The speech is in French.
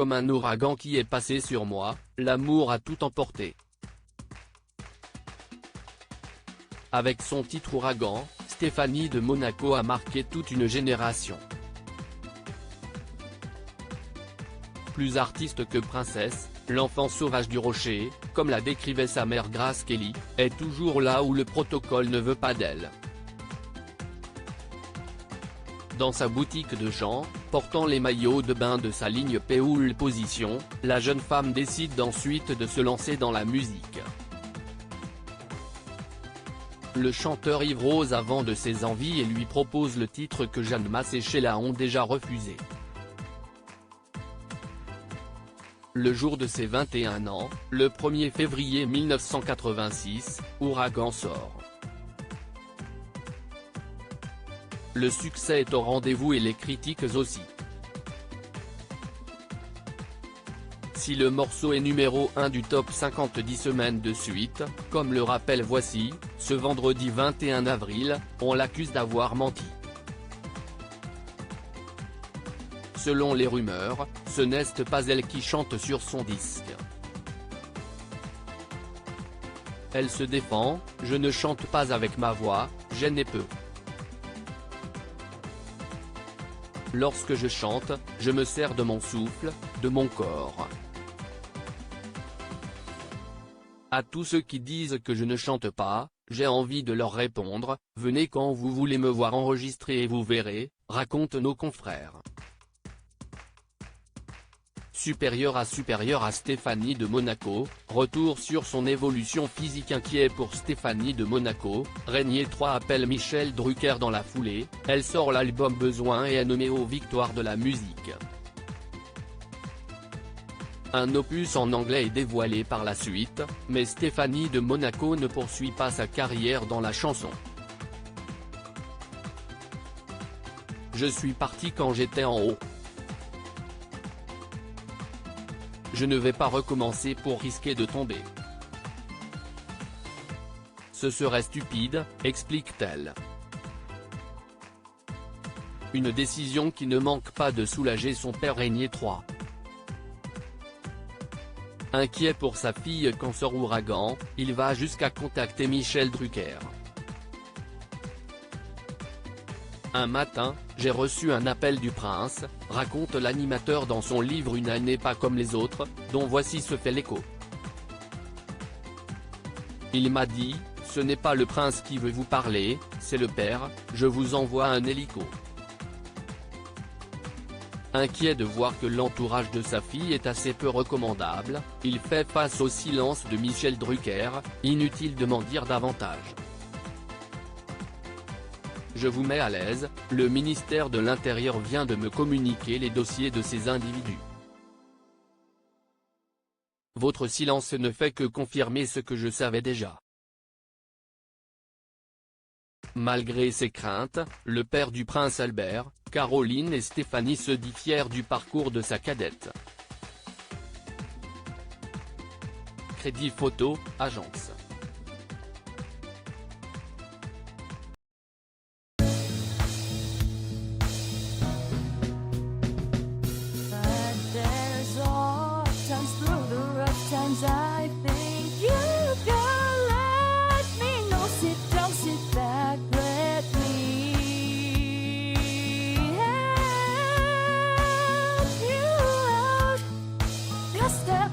comme un ouragan qui est passé sur moi, l'amour a tout emporté. Avec son titre Ouragan, Stéphanie de Monaco a marqué toute une génération. Plus artiste que princesse, l'enfant sauvage du rocher, comme la décrivait sa mère Grace Kelly, est toujours là où le protocole ne veut pas d'elle. Dans sa boutique de Jean, portant les maillots de bain de sa ligne Pole Position, la jeune femme décide ensuite de se lancer dans la musique. Le chanteur Yves Rose a vent de ses envies et lui propose le titre que Jeanne Masse et Sheila ont déjà refusé. Le jour de ses 21 ans, le 1er février 1986, Ouragan sort. Le succès est au rendez-vous et les critiques aussi. Si le morceau est numéro 1 du top 50 10 semaines de suite, comme le rappelle Voici, ce vendredi 21 avril, on l'accuse d'avoir menti. Selon les rumeurs, ce n'est pas elle qui chante sur son disque. Elle se défend, « Je ne chante pas avec ma voix, je n'ai peu. Lorsque je chante, je me sers de mon souffle, de mon corps. » À tous ceux qui disent que je ne chante pas, j'ai envie de leur répondre, « Venez quand vous voulez me voir enregistrer et vous verrez », racontent nos confrères. Supérieure à Stéphanie de Monaco, retour sur son évolution physique inquiet pour Stéphanie de Monaco, Régnier 3 appelle Michel Drucker dans la foulée, elle sort l'album Besoin et est nommée aux Victoires de la musique. Un opus en anglais est dévoilé par la suite, mais Stéphanie de Monaco ne poursuit pas sa carrière dans la chanson. Je suis partie quand j'étais en haut. Je ne vais pas recommencer pour risquer de tomber. Ce serait stupide, explique-t-elle. Une décision qui ne manque pas de soulager son père Régnier 3. Inquiet pour sa fille quand sort Ouragan, il va jusqu'à contacter Michel Drucker. Un matin, j'ai reçu un appel du prince, raconte l'animateur dans son livre Une année pas comme les autres, dont Voici se fait l'écho. Il m'a dit, ce n'est pas le prince qui veut vous parler, c'est le père, je vous envoie un hélico. Inquiet de voir que l'entourage de sa fille est assez peu recommandable, il fait face au silence de Michel Drucker, inutile de m'en dire davantage. Je vous mets à l'aise, le ministère de l'Intérieur vient de me communiquer les dossiers de ces individus. Votre silence ne fait que confirmer ce que je savais déjà. Malgré ses craintes, le père du prince Albert, Caroline et Stéphanie se dit fier du parcours de sa cadette. Crédit Photo, agence. I think you can let me know. Sit down, sit back, let me help you out. Just step